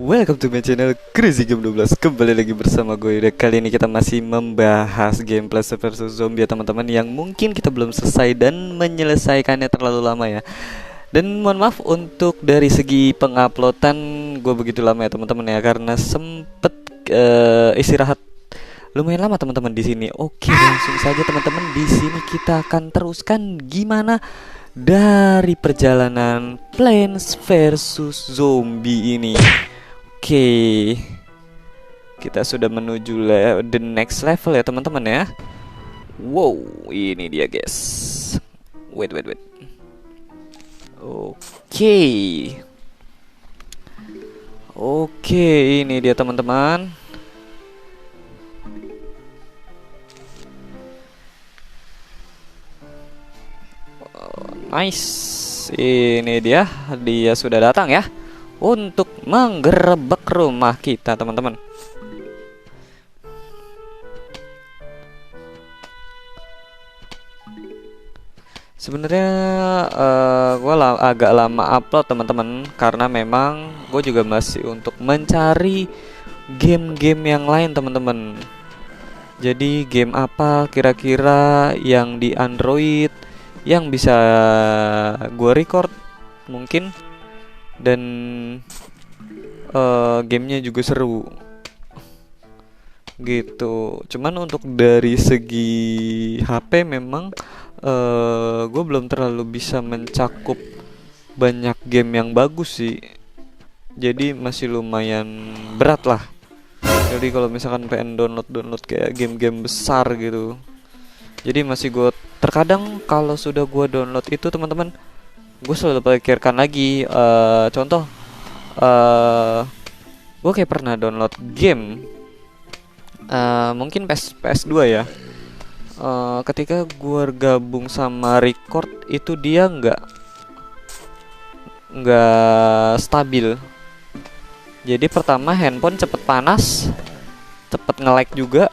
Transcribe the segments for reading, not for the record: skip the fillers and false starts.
Welcome to my channel Crazy Game 12. Kembali lagi bersama gue. Udah kali ini kita masih membahas game Plants vs Zombie ya teman-teman, yang mungkin kita belum selesai dan menyelesaikannya terlalu lama ya. Dan mohon maaf untuk dari segi penguploadan gue begitu lama ya teman-teman ya, karena sempet istirahat lumayan lama teman-teman di sini. Oke, langsung saja teman-teman, di sini kita akan teruskan gimana dari perjalanan Plants vs Zombie ini. Oke, kita sudah menuju the next level ya teman-teman ya. Wow, ini dia guys. Wait. Oke, ini dia teman-teman. Nice, ini dia sudah datang ya untuk menggerebek rumah kita teman-teman. Sebenarnya gue agak lama upload teman-teman, karena memang gue juga masih untuk mencari game-game yang lain teman-teman. Jadi game apa kira-kira yang di Android yang bisa gue record mungkin, dan gamenya juga seru gitu. Cuman untuk dari segi HP memang gue belum terlalu bisa mencakup banyak game yang bagus sih, jadi masih lumayan berat lah. Jadi kalau misalkan pengen download kayak game-game besar gitu, jadi masih gue terkadang kalau sudah gue download itu teman-teman, gue selalu pikirkan lagi. Contoh, gue kayak pernah download game mungkin PS2 ya. Ketika gue gabung sama record itu dia nggak stabil. Jadi pertama handphone cepet panas, cepet nge-lag juga,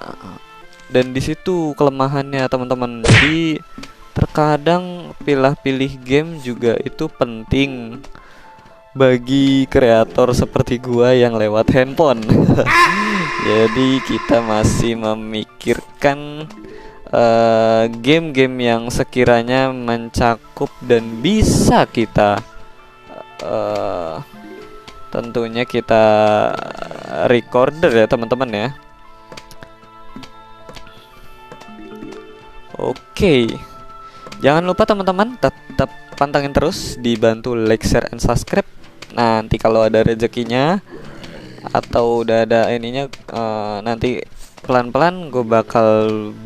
dan di situ kelemahannya teman-teman. Jadi terkadang pilih game juga itu penting bagi kreator seperti gua yang lewat handphone. Jadi kita masih memikirkan game-game yang sekiranya mencakup dan bisa kita tentunya kita recorder ya teman-teman ya. Oke, jangan lupa teman-teman tetap pantengin terus, dibantu like, share, and subscribe. Nanti kalau ada rezekinya atau udah ada ininya, nanti pelan-pelan gue bakal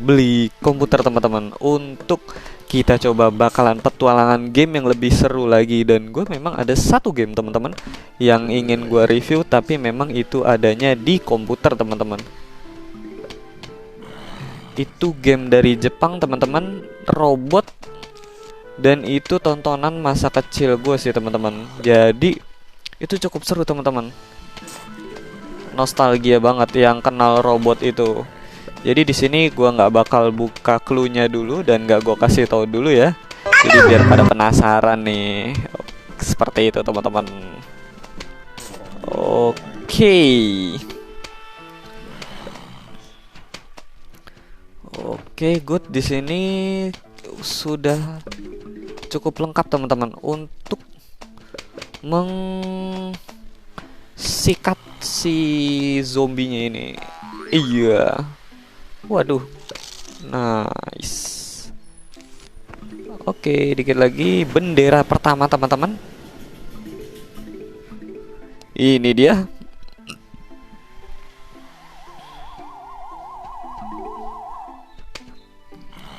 beli komputer teman-teman, untuk kita coba bakalan petualangan game yang lebih seru lagi. Dan gue memang ada satu game teman-teman yang ingin gue review, tapi memang itu adanya di komputer teman-teman. Itu game dari Jepang teman-teman, robot, dan itu tontonan masa kecil gue sih teman-teman. Jadi itu cukup seru teman-teman, nostalgia banget yang kenal robot itu. Jadi di sini gua nggak bakal buka clue-nya dulu dan nggak gua kasih tahu dulu ya. Jadi biar pada penasaran nih. Seperti itu teman-teman. Oke, good. Di sini sudah cukup lengkap teman-teman untuk sikat si zombinya ini. Iya. Waduh. Nice. Oke, dikit lagi bendera pertama teman-teman. Ini dia.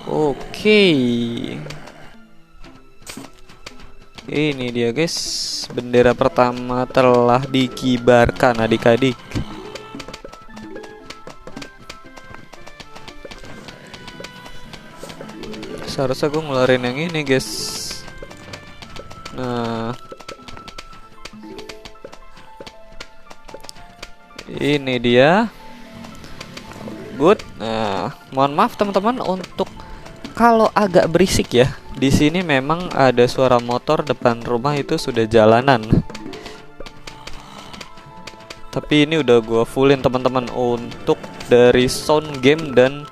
Oke. Ini dia guys, bendera pertama telah dikibarkan adik-adik. Seharusnya gue ngeluarin yang ini guys. Nah, ini dia. Good. Nah, mohon maaf teman-teman untuk kalau agak berisik ya. Di sini memang ada suara motor depan rumah, itu sudah jalanan. Tapi ini udah gua fullin teman-teman untuk dari sound game dan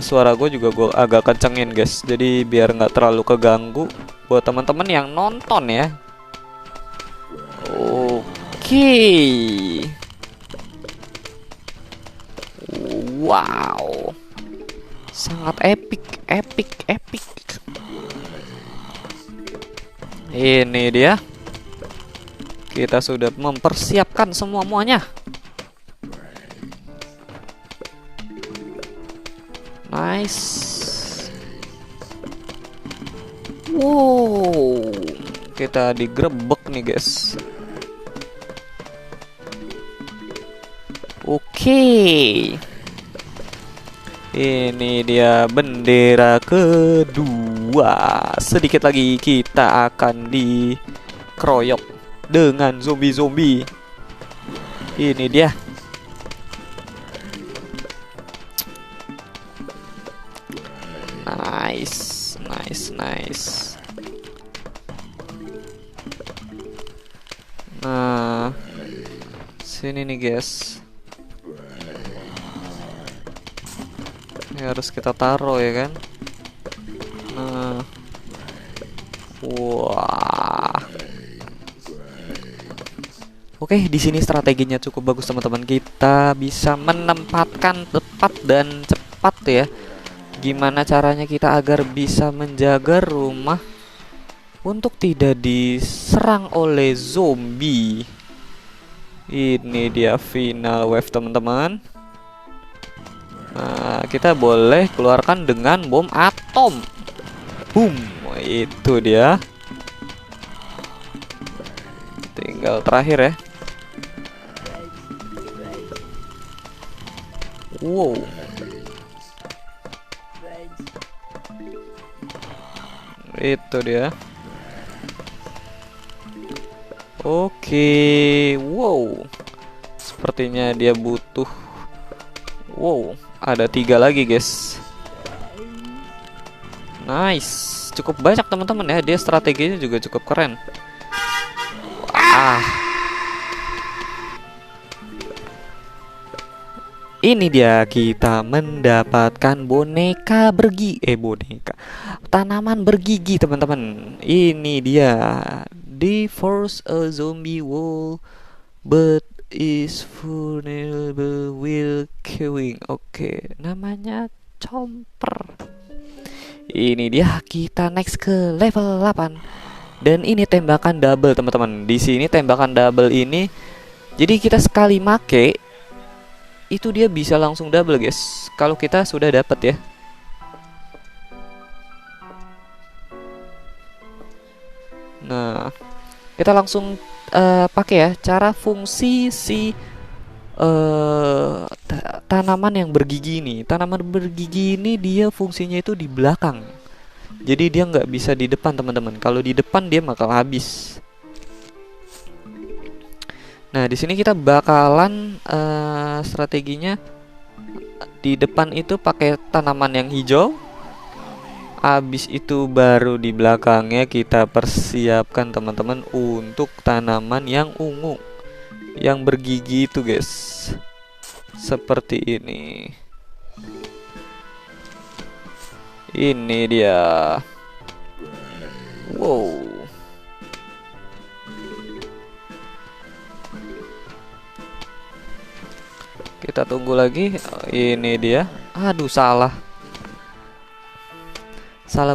suara gue juga gue agak kencengin guys. Jadi biar nggak terlalu keganggu buat teman-teman yang nonton ya. Oke. Wow. Sangat epic. Ini dia. Kita sudah mempersiapkan semuanya. Nice. Wow. Kita digrebek nih guys. Oke. Ini dia bendera kedua. Sedikit lagi kita akan dikeroyok dengan zombie. Ini dia. Nice. Nah, sini nih guys. Ini harus kita taruh ya kan. Nah, wah. Oke, di sini strateginya cukup bagus teman-teman. Kita bisa menempatkan tepat dan cepat ya. Gimana caranya kita agar bisa menjaga rumah untuk tidak diserang oleh zombie. Ini dia final wave teman-teman. Nah, kita boleh keluarkan dengan bom atom. Boom, itu dia. Tinggal terakhir ya. Wow. Itu dia. Oke. Wow. Sepertinya dia butuh. Wow. Ada 3 lagi guys. Nice. Cukup banyak teman-teman ya. Dia strateginya juga cukup keren. Ini dia, kita mendapatkan boneka tanaman bergigi teman-teman. Ini dia, the force a zombie wall but is vulnerable will killing. Oke, namanya Chomper. Ini dia, kita next ke level 8. Dan ini tembakan double teman-teman. Di sini tembakan double ini, jadi kita sekali make itu dia bisa langsung double guys. Kalau kita sudah dapat ya. Nah, kita langsung pakai ya cara fungsi si tanaman yang bergigi ini. Tanaman bergigi ini dia fungsinya itu di belakang. Jadi dia nggak bisa di depan teman-teman. Kalau di depan dia bakal habis. Nah, di sini kita bakalan strateginya di depan itu pakai tanaman yang hijau. Habis itu baru di belakangnya kita persiapkan teman-teman untuk tanaman yang ungu, yang bergigi itu guys. Seperti ini. Ini dia. Wow. Kita tunggu lagi. Ini dia. Aduh, salah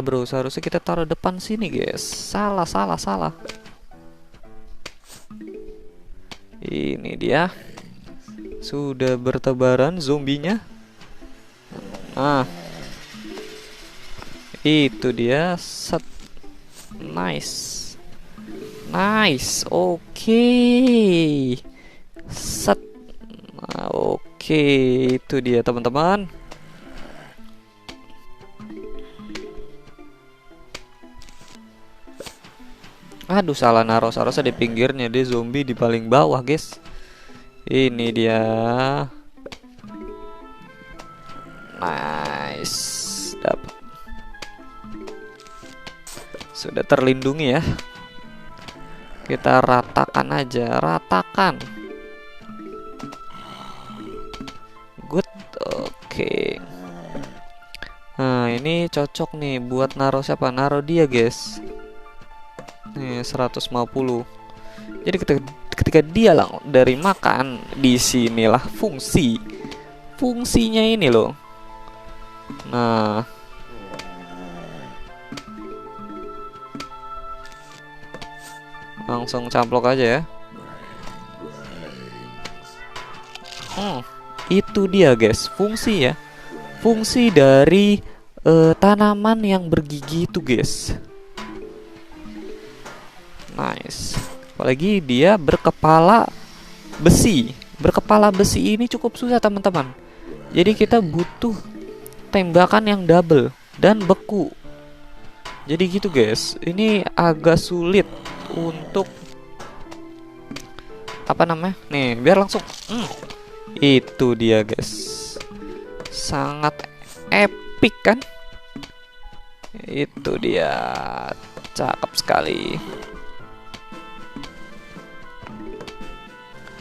bro. Seharusnya kita taruh depan sini guys. Salah. Ini dia. Sudah bertebaran zombinya. Ah, itu dia. Set. Nice. Oke. Set. Oke, itu dia teman-teman. Aduh, salah naruh. Seharusnya di pinggirnya, dia zombie di paling bawah guys. Ini dia. Nice. Dapat. Sudah terlindungi ya. Kita ratakan aja, ratakan. ini cocok nih buat naruh siapa? Naruh dia, guys. Nih 150. Jadi ketika dia dari makan, disinilah fungsinya ini loh. Nah, langsung camplok aja ya. Itu dia, guys, fungsi ya. Fungsi dari tanaman yang bergigi itu, guys. Nice. Apalagi dia berkepala besi. Berkepala besi ini cukup susah, teman-teman. Jadi kita butuh tembakan yang double dan beku. Jadi gitu, guys. Ini agak sulit untuk apa namanya? Nih, biar langsung. Itu dia, guys. Sangat epic kan? Itu dia. Cakep sekali.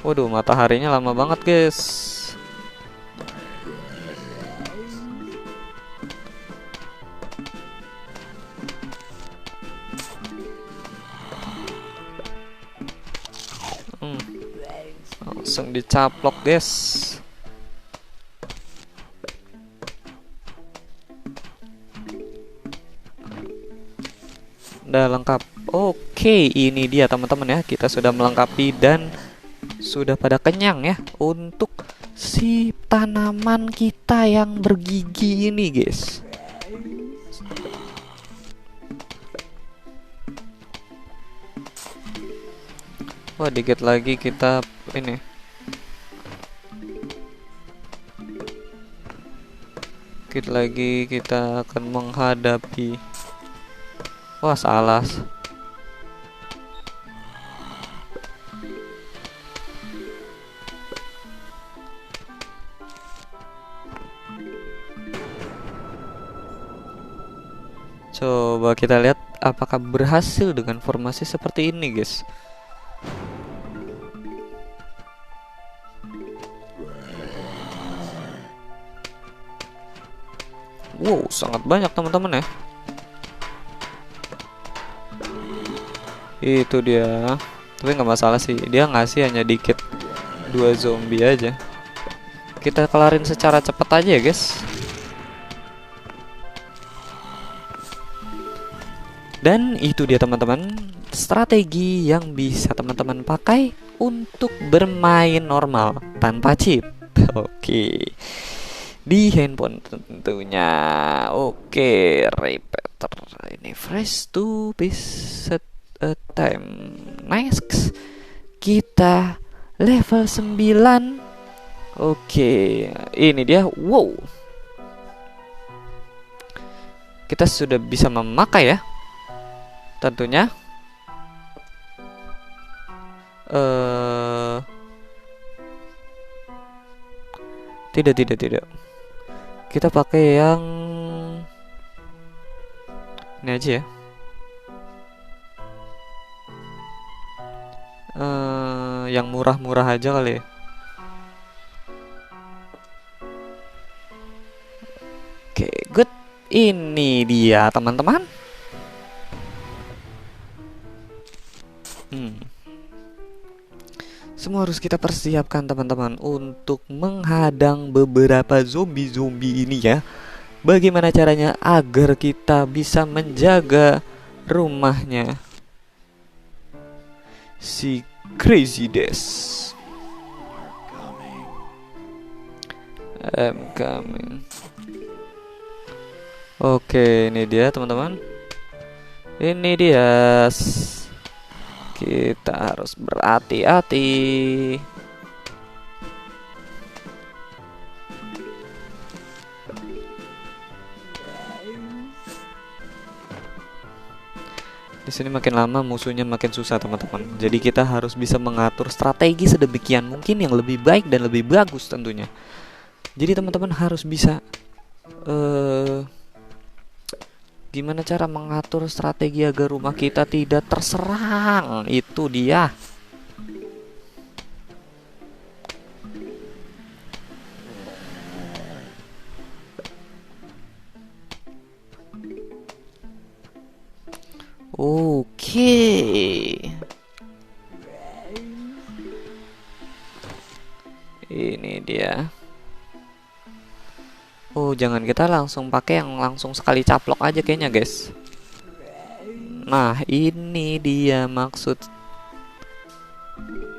Waduh, mataharinya lama banget, guys. Langsung dicaplok, guys. Udah lengkap. Oke, ini dia teman-teman ya. Kita sudah melengkapi dan sudah pada kenyang ya untuk si tanaman kita yang bergigi ini, guys. Wah, dikit lagi kita ini. Dikit lagi kita akan menghadapi. Wah, salah. Coba kita lihat apakah berhasil dengan formasi seperti ini, guys. Wow, sangat banyak teman-teman ya. Itu dia. Tapi nggak masalah sih, dia ngasih hanya dikit. 2 zombie aja. Kita kelarin secara cepat aja ya, guys. Dan itu dia teman-teman, strategi yang bisa teman-teman pakai untuk bermain normal tanpa cheat. Oke. Di handphone tentunya. Oke, repeater ini fresh to piece at a time. Nice. Kita level 9. Oke, ini dia. Wow. Kita sudah bisa memakai ya. Tentunya tidak. Kita pakai yang ini aja ya. Yang murah-murah aja kali ya. Oke, good. Ini dia teman-teman. Semua harus kita persiapkan teman-teman untuk menghadang beberapa zombie-zombie ini ya. Bagaimana caranya agar kita bisa menjaga rumahnya si Crazy Dash. I'm coming. Oke, ini dia teman-teman. Ini dia. Kita harus berhati-hati. Di sini makin lama musuhnya makin susah teman-teman. Jadi kita harus bisa mengatur strategi sedemikian mungkin yang lebih baik dan lebih bagus tentunya. Jadi teman-teman harus bisa gimana cara mengatur strategi agar rumah kita tidak terserang. Itu dia. Oke. Ini dia. Oh, jangan, kita langsung pakai yang langsung sekali caplok aja kayaknya, guys. Nah, ini dia maksud.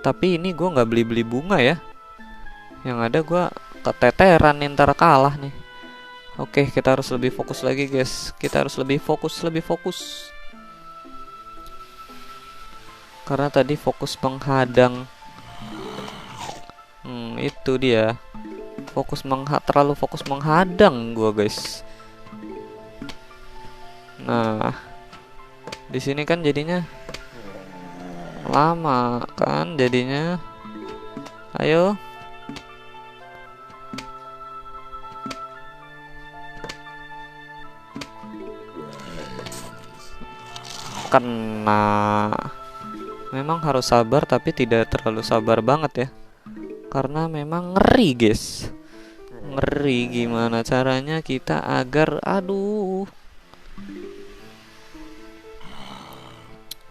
Tapi ini gue nggak beli-beli bunga ya. Yang ada gue keteteran nih, ntar kalah nih. Oke, kita harus lebih fokus lagi, guys. Kita harus lebih fokus. Karena tadi fokus menghadang. Itu dia. Terlalu fokus menghadang gua, guys. Nah, di sini kan jadinya lama kan jadinya. Ayo. Kena. Memang harus sabar, tapi tidak terlalu sabar banget ya. Karena memang ngeri, guys. Ngeri. Gimana caranya kita agar aduh.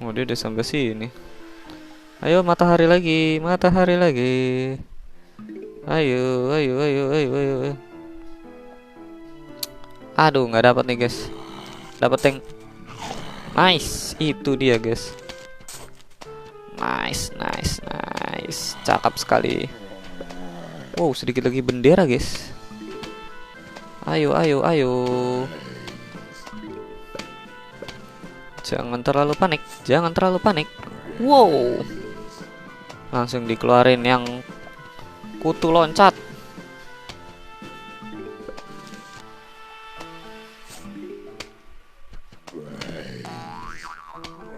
Oh, dia udah sampai sini. Ayo, matahari lagi. Ayo. Aduh, nggak dapat nih, guys. Dapat tank. Nice, itu dia, guys. Nice. Cakep sekali. Wow, sedikit lagi bendera, guys. Ayo. Jangan terlalu panik. Wow. Langsung dikeluarin yang kutu loncat.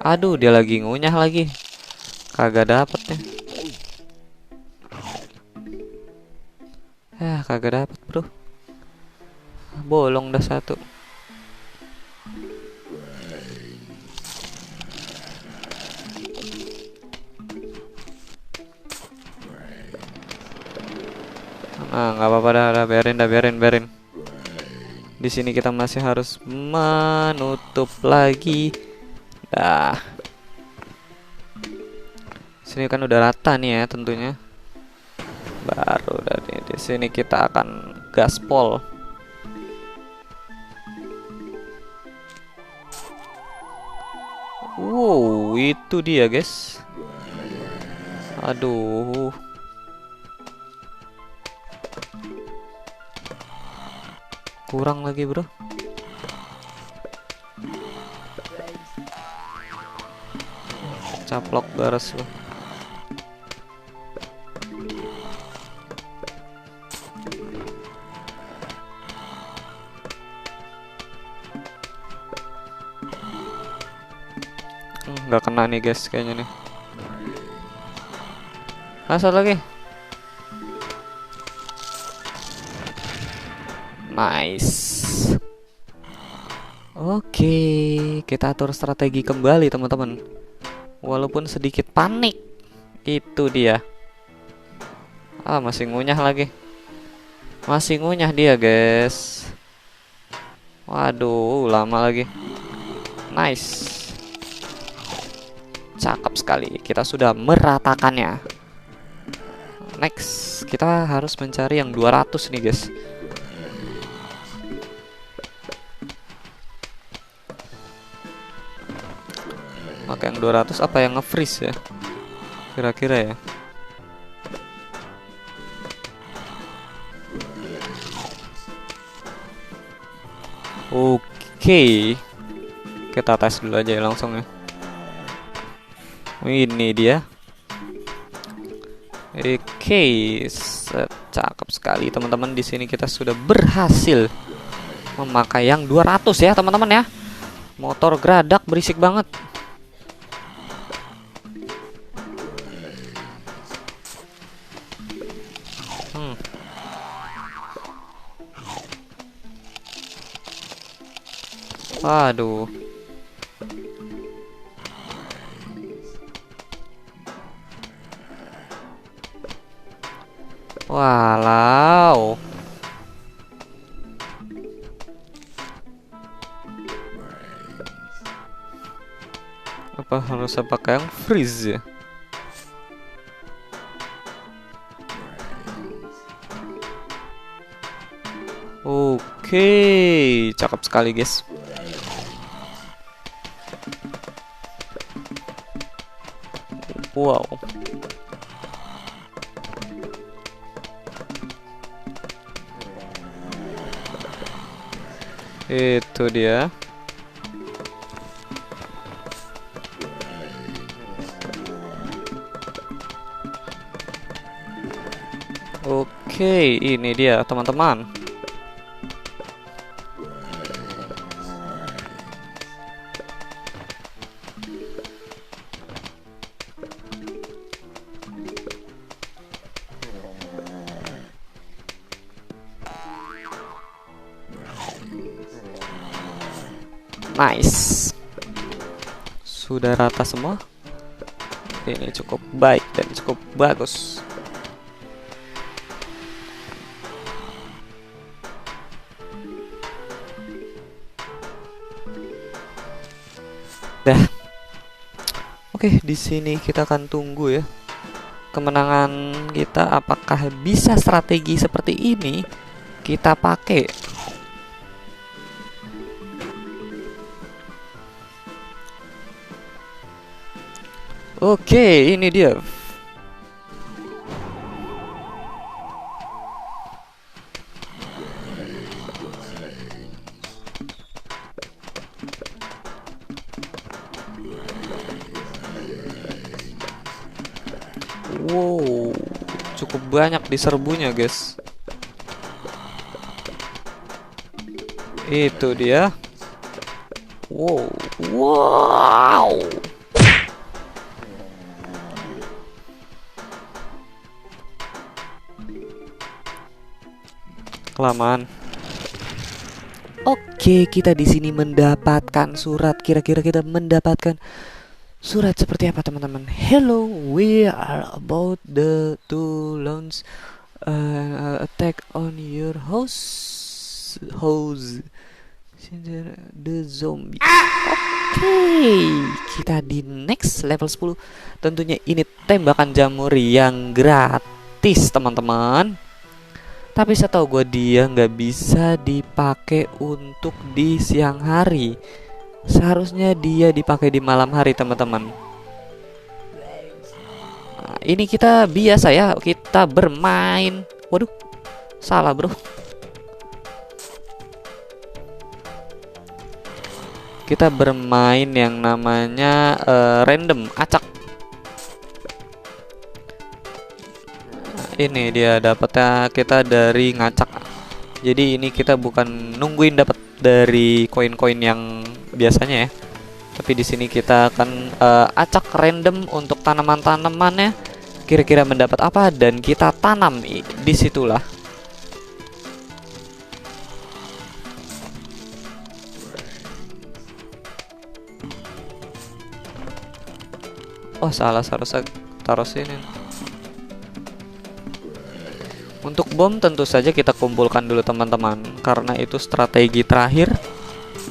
Aduh, dia lagi ngunyah lagi. Kagak dapet ya. Kagak dapet, bro. Bolong dah satu. Nggak apa-apa dah, biarin. Di sini kita masih harus menutup lagi. Dah. Sini kan udah rata nih ya tentunya. Baru dari di sini kita akan gaspol. Wow, itu dia, guys. Aduh. Kurang lagi, bro. Caplok garas lo. Nggak kena nih, guys, kayaknya nih. Asal lagi. Nice. Oke, kita atur strategi kembali, teman-teman. Walaupun sedikit panik. Itu dia. Masih ngunyah lagi. Masih ngunyah dia, guys. Waduh, lama lagi. Nice. Cakep sekali. Kita sudah meratakannya. Next, kita harus mencari yang 200 nih, guys. Maka yang 200 apa yang nge-freeze ya? Kira-kira ya. Oke. Kita tes dulu aja ya langsung ya. Ini dia. Oke, cakep sekali teman-teman. Di sini kita sudah berhasil memakai yang 200 ya, teman-teman ya. Motor geradak berisik banget. Aduh. Walau. Apa harus saya pakai yang freeze ya? Oke, cakep sekali guys. Wow. Itu dia. Oke, ini dia teman-teman. Nice. Sudah rata semua. Ini cukup baik dan cukup bagus. Dah. Oke, di sini kita akan tunggu ya kemenangan kita. Apakah bisa strategi seperti ini kita pakai? Oke, ini dia. Wow, cukup banyak diserbunya, guys. Itu dia. Wow, wow. Kelamaan. Oke, kita di sini mendapatkan surat. Kira-kira kita mendapatkan surat seperti apa, teman-teman? Hello, we are about to launch attack on your house the zombie. Oke, kita di next level 10. Tentunya ini tembakan jamur yang gratis, teman-teman. Tapi setahu gue dia nggak bisa dipakai untuk di siang hari. Seharusnya dia dipakai di malam hari, teman-teman. Nah, ini kita biasa ya, kita bermain. Waduh, salah bro. Kita bermain yang namanya random, acak. Ini dia dapatnya kita dari ngacak. Jadi ini kita bukan nungguin dapat dari koin-koin yang biasanya ya. Tapi di sini kita akan acak random untuk tanaman-tanamannya. Kira-kira mendapat apa dan kita tanam di situlah. Oh, salah, seharusnya taruh sini. Untuk bom tentu saja kita kumpulkan dulu, teman-teman, karena itu strategi terakhir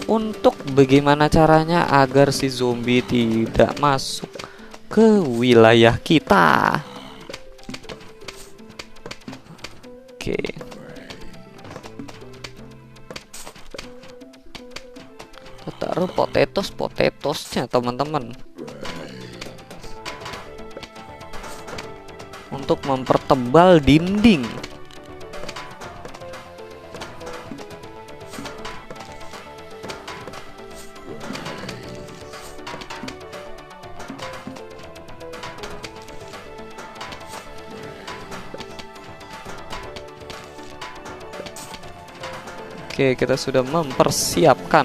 untuk bagaimana caranya agar si zombie tidak masuk ke wilayah kita. Oke. Taruh potatoesnya, teman-teman, untuk mempertebal dinding. Oke, kita sudah mempersiapkan.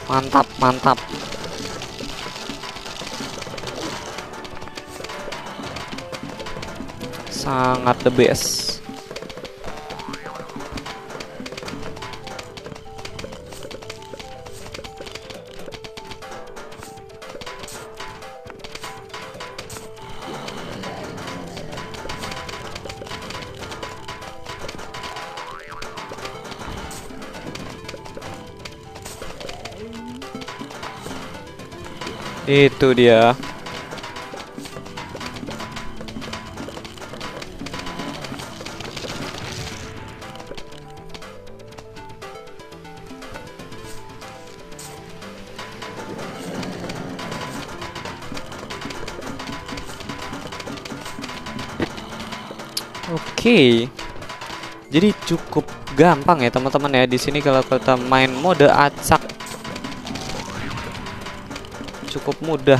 Mantap, mantap. Sangat the best. Itu dia. Oke. Jadi cukup gampang ya teman-teman ya di sini kalau kita main mode acak. Cukup mudah.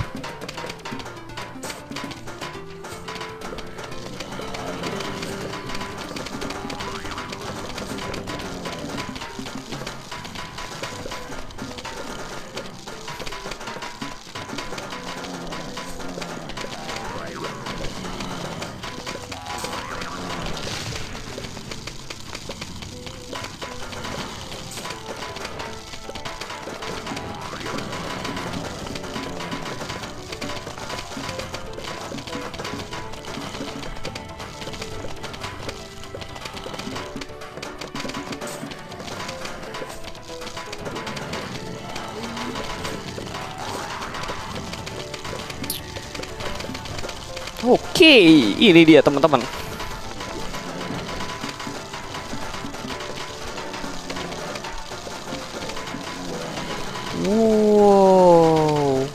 Oke, ini dia teman-teman. Wow.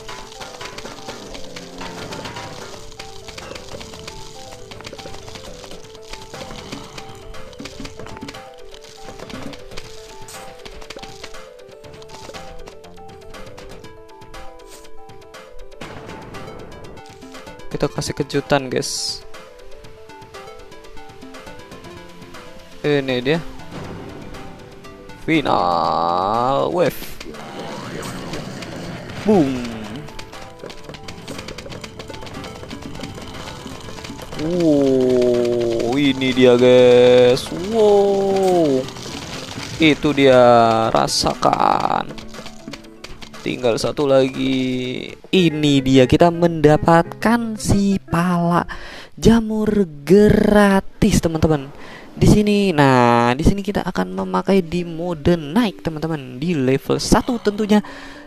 Kita kasih kejutan, guys. Ini dia. Final wave. Boom. Wow, ini dia, guys. Wow. Itu dia, rasakan. Tinggal satu lagi. Ini dia, kita mendapatkan si pala jamur gratis, teman-teman. Di sini, nah, di sini kita akan memakai di mode naik, teman-teman, di level 1 tentunya.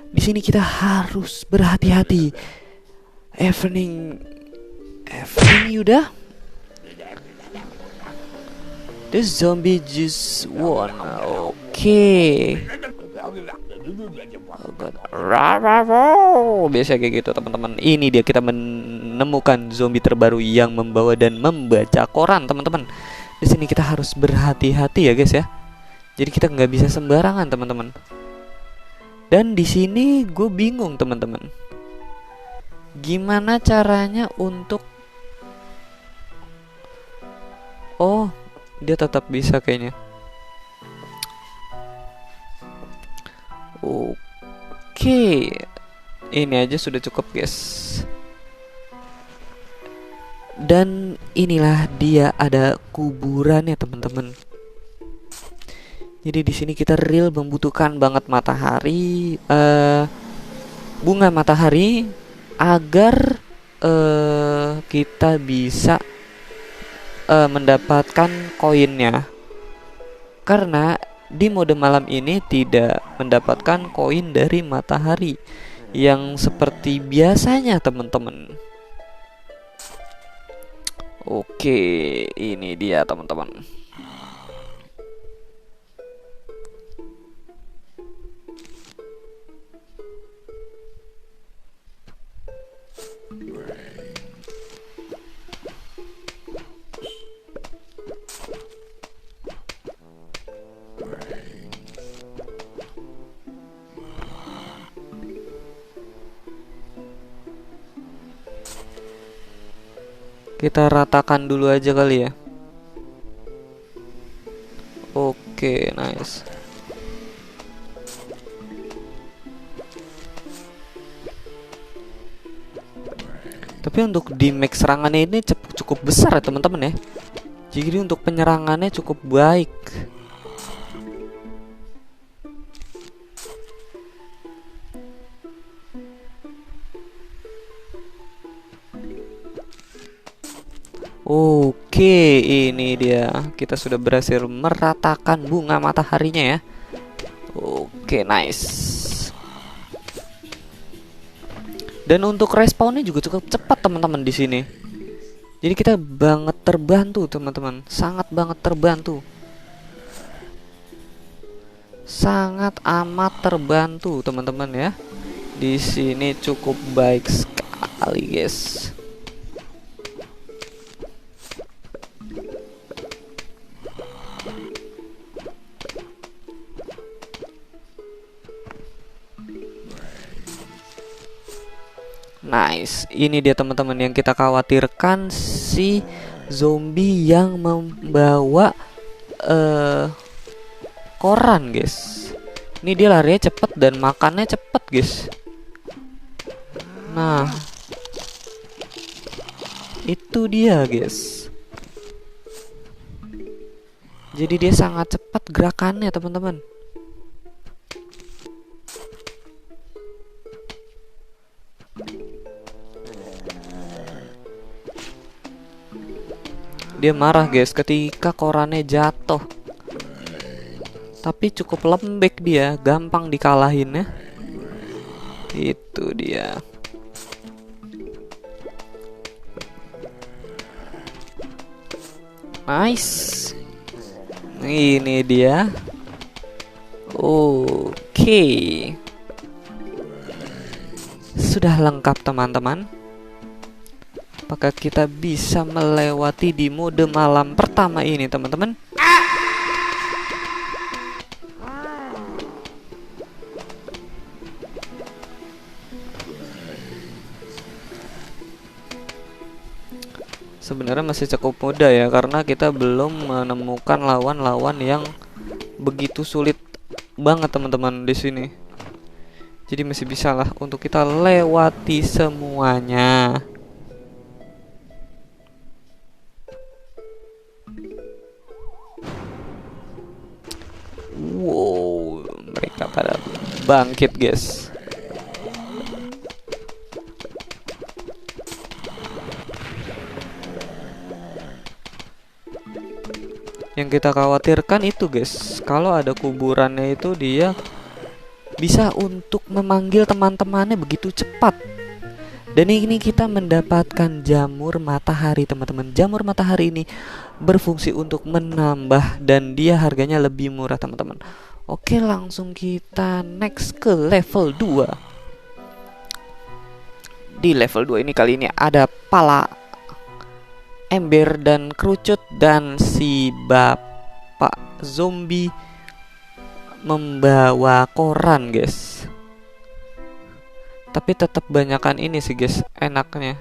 Di sini kita harus berhati-hati. Evening udah. The zombie just won. Oke. Biasa kayak gitu, teman-teman. Ini dia, kita menemukan zombie terbaru yang membawa dan membaca koran, teman-teman. Di sini kita harus berhati-hati ya, guys ya. Jadi kita nggak bisa sembarangan, teman-teman. Dan di sini gue bingung, teman-teman. Gimana caranya untuk dia tetap bisa kayaknya. Oke, ini aja sudah cukup, guys. Dan inilah dia, ada kuburannya, teman-teman. Jadi di sini kita real membutuhkan banget matahari, bunga matahari, agar kita bisa mendapatkan koinnya. Karena di mode malam ini tidak mendapatkan koin dari matahari yang seperti biasanya, teman-teman. Oke, ini dia, teman-teman. Kita ratakan dulu aja kali ya. Oke, nice. Tapi untuk damage serangannya ini cukup besar ya teman-teman ya. Jadi untuk penyerangannya cukup baik. Oke, ini dia. Kita sudah berhasil meratakan bunga mataharinya ya. Oke, nice. Dan untuk respawnnya juga cukup cepat teman-teman di sini. Jadi kita banget terbantu teman-teman, sangat banget terbantu. Sangat amat terbantu teman-teman ya. Di sini cukup baik sekali, guys. Nice, ini dia teman-teman yang kita khawatirkan, si zombie yang membawa koran, guys. Ini dia larinya cepet dan makannya cepet, guys. Nah, itu dia, guys. Jadi dia sangat cepat gerakannya, teman-teman. Dia marah, guys, ketika korannya jatuh. Tapi cukup lembek dia, gampang dikalahin ya. Itu dia. Nice. Ini dia. Oke. Sudah lengkap teman-teman. Apakah kita bisa melewati di mode malam pertama ini teman-teman? Sebenarnya masih cukup mudah ya, karena kita belum menemukan lawan-lawan yang begitu sulit banget teman-teman di sini. Jadi masih bisa lah untuk kita lewati semuanya. Wow, mereka pada bangkit, guys. Yang kita khawatirkan itu, guys, kalau ada kuburannya itu dia bisa untuk memanggil teman-temannya begitu cepat. Dan ini kita mendapatkan jamur matahari teman-teman. Jamur matahari ini berfungsi untuk menambah dan dia harganya lebih murah teman-teman. Oke, langsung kita next ke level 2. Di level 2 ini kali ini ada pala ember dan kerucut, dan si bapak zombie membawa koran, guys. Tapi tetap banyakan ini sih, guys, enaknya.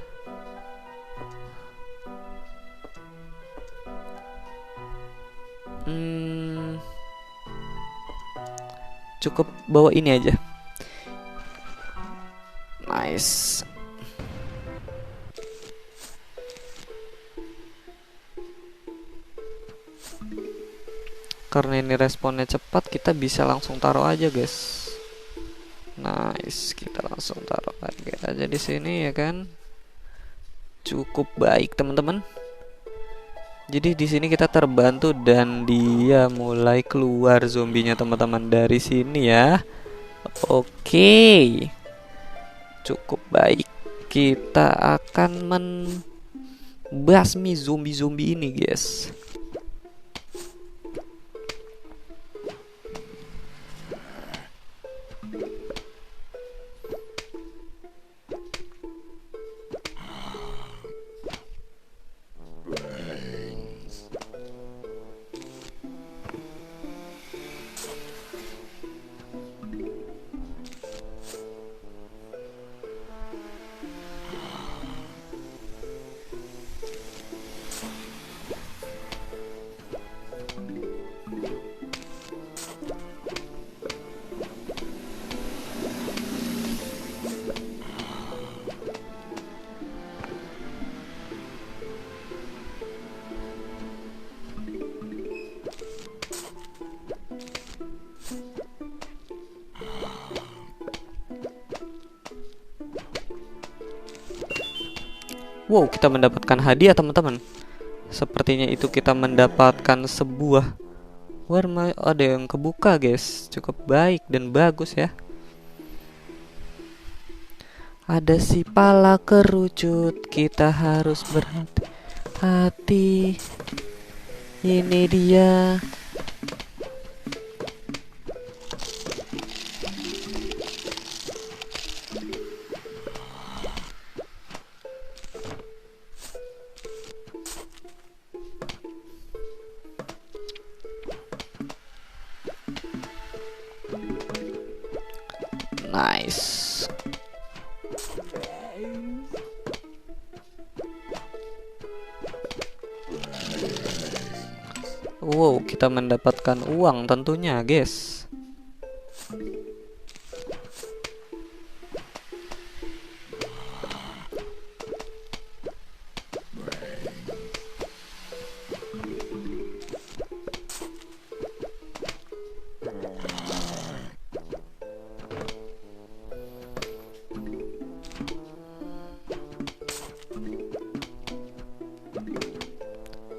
Cukup bawa ini aja. Nice. Karena ini responnya cepat, kita bisa langsung taruh aja, guys. Nice, kita langsung taruh lagi aja di sini ya kan. Cukup baik teman-teman. Jadi di sini kita terbantu dan dia mulai keluar zombinya teman-teman dari sini ya. Oke. Cukup baik. Kita akan membasmi zombie-zombie ini, guys. Wow, kita mendapatkan hadiah teman-teman. Sepertinya itu kita mendapatkan sebuah warna, ada yang kebuka guys. Cukup baik dan bagus ya. Ada si pala kerucut, kita harus berhati-hati. Ini dia. Nice. Wow, kita mendapatkan uang tentunya, guys.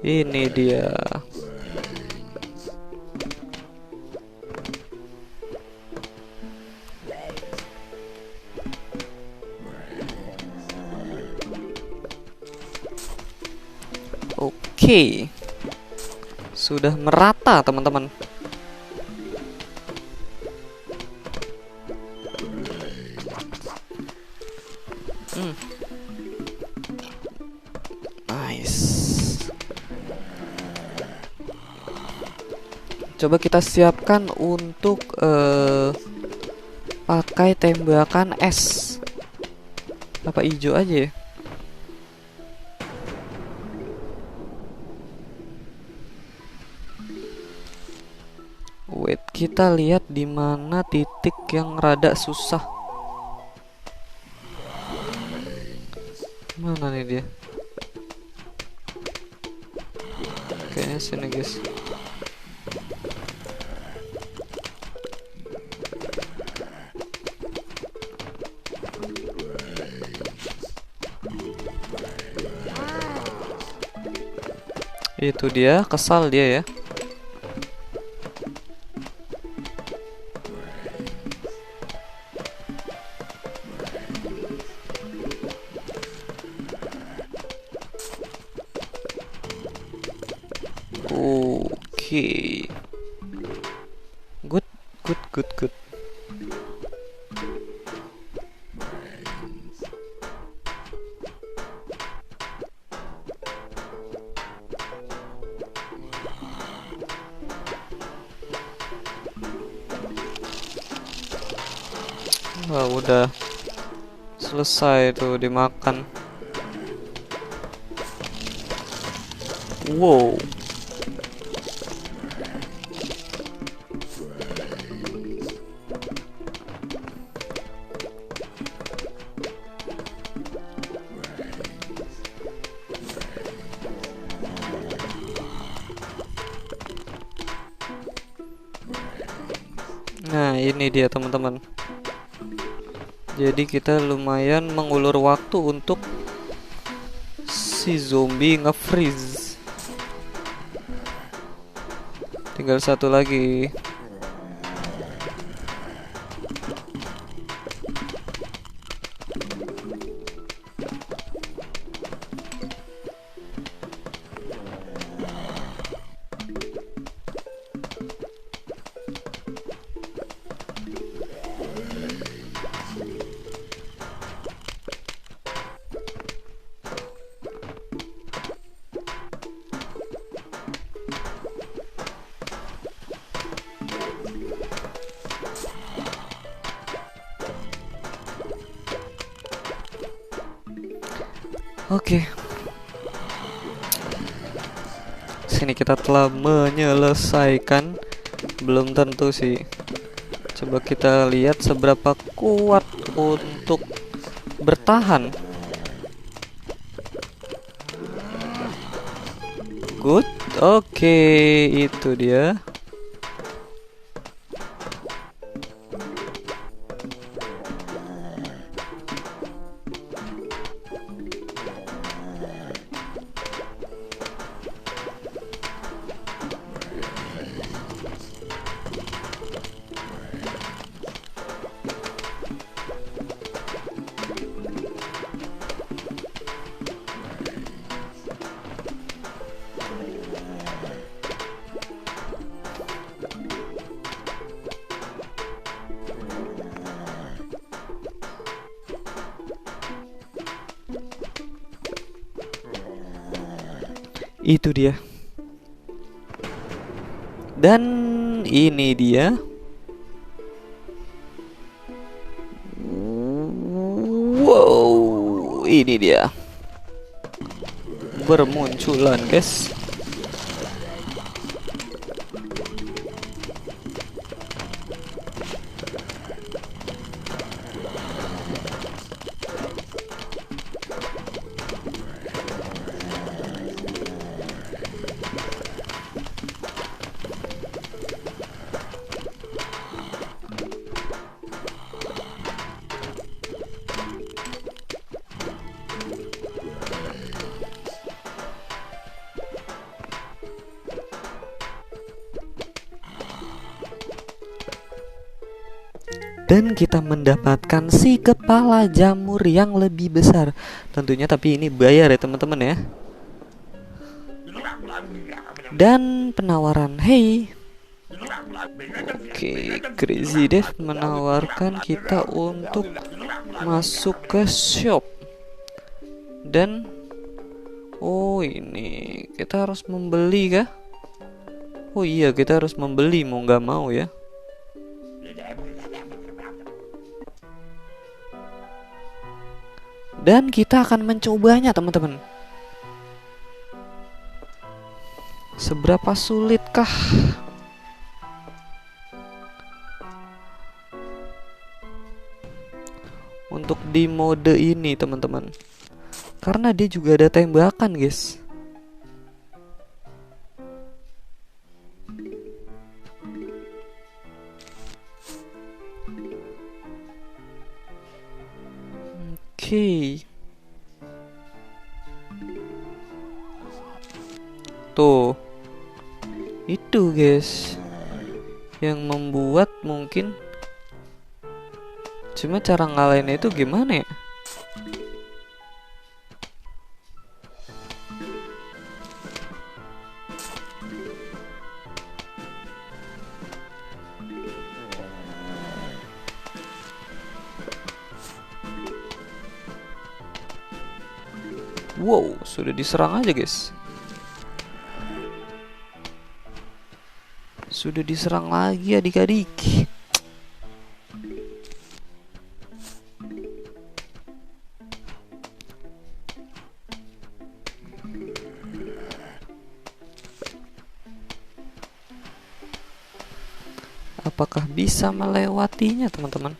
Ini dia. Oke. Sudah merata, teman-teman. Nice. Coba kita siapkan untuk pakai tembakan es. Apa hijau aja ya? Wait, kita lihat di mana titik yang rada susah. Mana nih dia? Kayaknya sini guys. Itu dia, kesal dia ya. Oke. Good, good, good, good. Wah, udah selesai tuh dimakan. Wow. Nah, ini dia teman-teman. Jadi kita lumayan mengulur waktu untuk si zombie nge-freeze. Tinggal satu lagi. Oke. Sini kita telah menyelesaikan. Belum tentu sih. Coba kita lihat seberapa kuat untuk bertahan. Good. Oke, itu dia. Itu dia. Dan ini dia. Wow, ini dia. Bermunculan, guys. Dan kita mendapatkan si kepala jamur yang lebih besar. Tentunya tapi ini bayar ya teman-teman ya. Dan penawaran, hey. Oke, Crazy Dev menawarkan kita untuk masuk ke shop. Dan oh ini kita harus membeli kah? Oh iya, kita harus membeli mau nggak mau ya. Dan kita akan mencobanya teman-teman. Seberapa sulitkah? Untuk di mode ini teman-teman. Karena dia juga ada tembakan guys. Oke. Tuh. Itu guys yang membuat mungkin. Cuma cara ngalahinnya itu gimana ya? Wow, sudah diserang aja guys. Sudah diserang lagi adik-adik. Apakah bisa melewatinya teman-teman?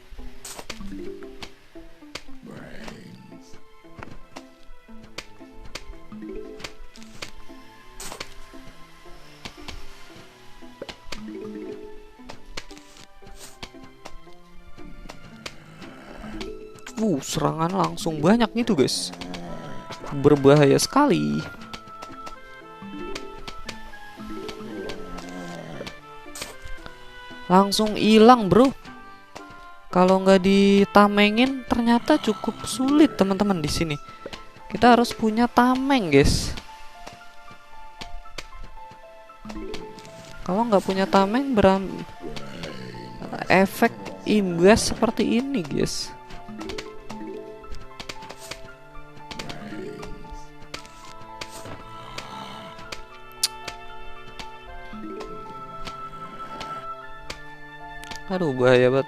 Serangan langsung banyak gitu guys. Berbahaya sekali. Langsung hilang bro. Kalau nggak ditamengin ternyata cukup sulit teman-teman di sini. Kita harus punya tameng guys. Kalau nggak punya tameng efek imbas seperti ini guys. Aduh bahaya banget.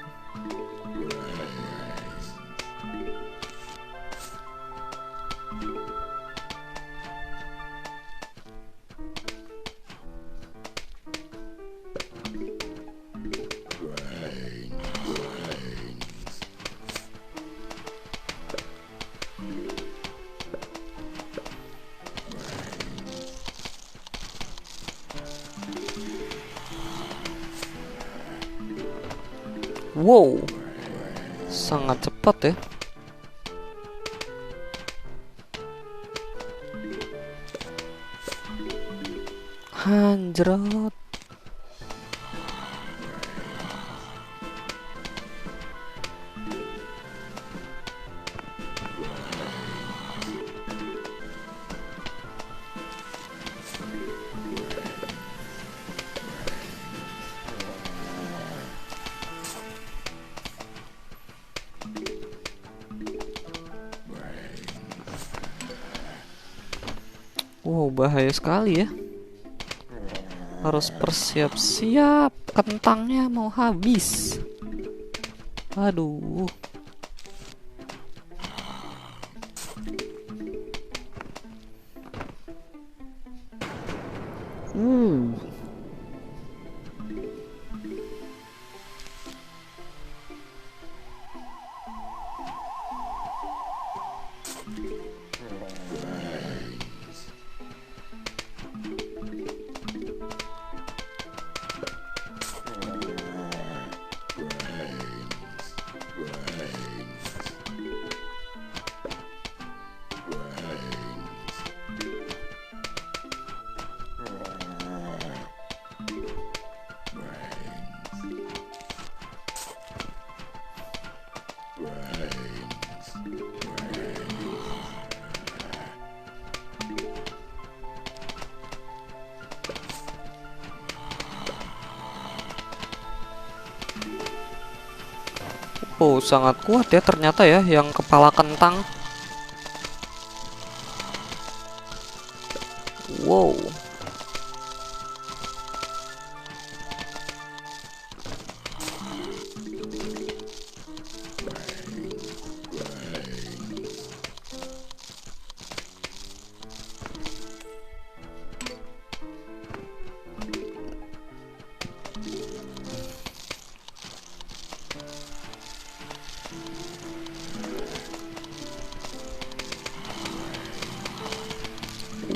Wow, sangat cepat ya. Anjrot. Wow, bahaya sekali ya. Harus bersiap-siap, kentangnya mau habis. Aduh. Uh. Oh, sangat kuat ya ternyata ya yang kepala kentang. Wow.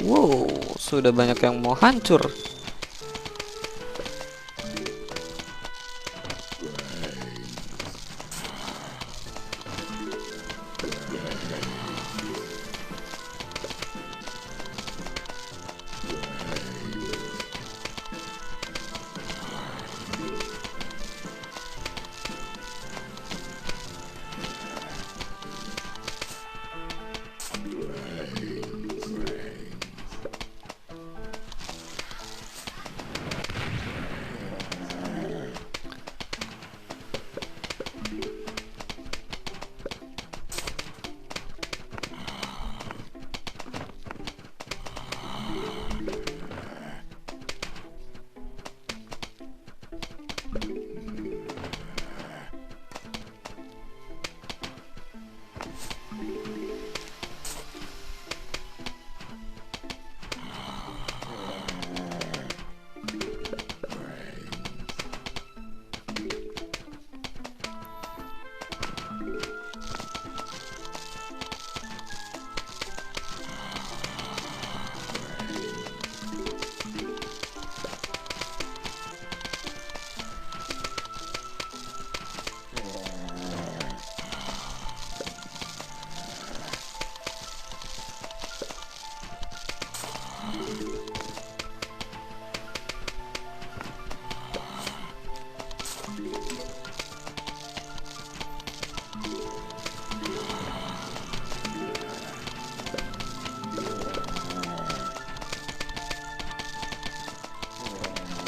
Wow, sudah banyak yang mau hancur.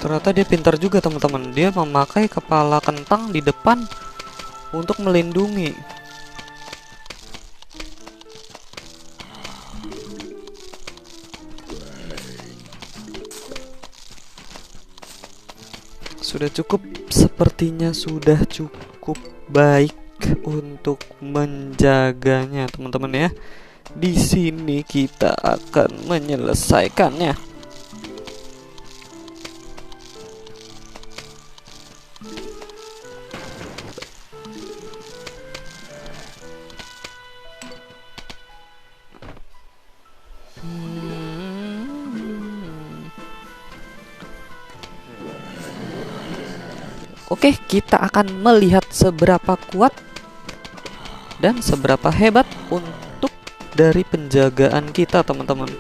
Ternyata dia pintar juga teman-teman. Dia memakai kepala kentang di depan untuk melindungi. Sudah cukup, sepertinya sudah cukup baik untuk menjaganya teman-teman ya. Di sini kita akan menyelesaikannya. Oke, kita akan melihat seberapa kuat dan seberapa hebat untuk dari penjagaan kita, teman-teman.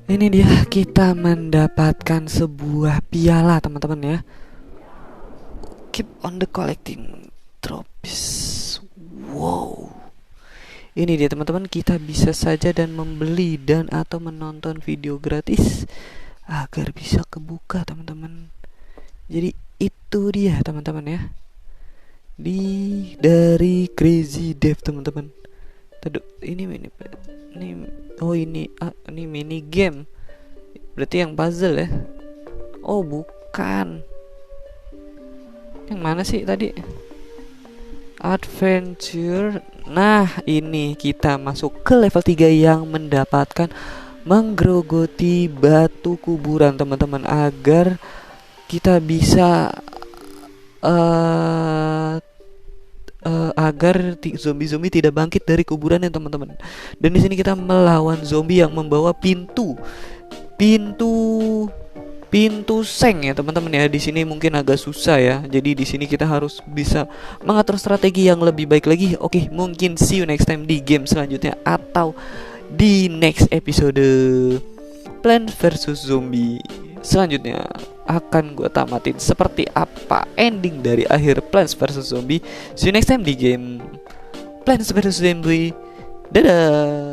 Ini dia, kita mendapatkan sebuah piala teman-teman ya. Keep on the collecting trophies. Wow. Ini dia teman-teman, kita bisa saja dan membeli dan atau menonton video gratis agar bisa kebuka teman-teman. Jadi itu dia teman-teman ya. Dari Crazy Dev teman-teman. Ini ini mini game. Berarti yang puzzle ya. Oh bukan. Yang mana sih tadi? Adventure. Nah ini kita masuk ke level 3 yang mendapatkan menggerogoti batu kuburan teman-teman, agar kita bisa agar zombie-zombie tidak bangkit dari kuburan ya teman-teman. Dan di sini kita melawan zombie yang membawa pintu seng ya teman-teman ya. Di sini mungkin agak susah ya. Jadi di sini kita harus bisa mengatur strategi yang lebih baik lagi. Oke, mungkin see you next time di game selanjutnya atau di next episode Plants vs Zombie selanjutnya akan gue tamatin seperti apa ending dari akhir Plants vs Zombie. See you next time di game Plants vs Zombie. Dadah.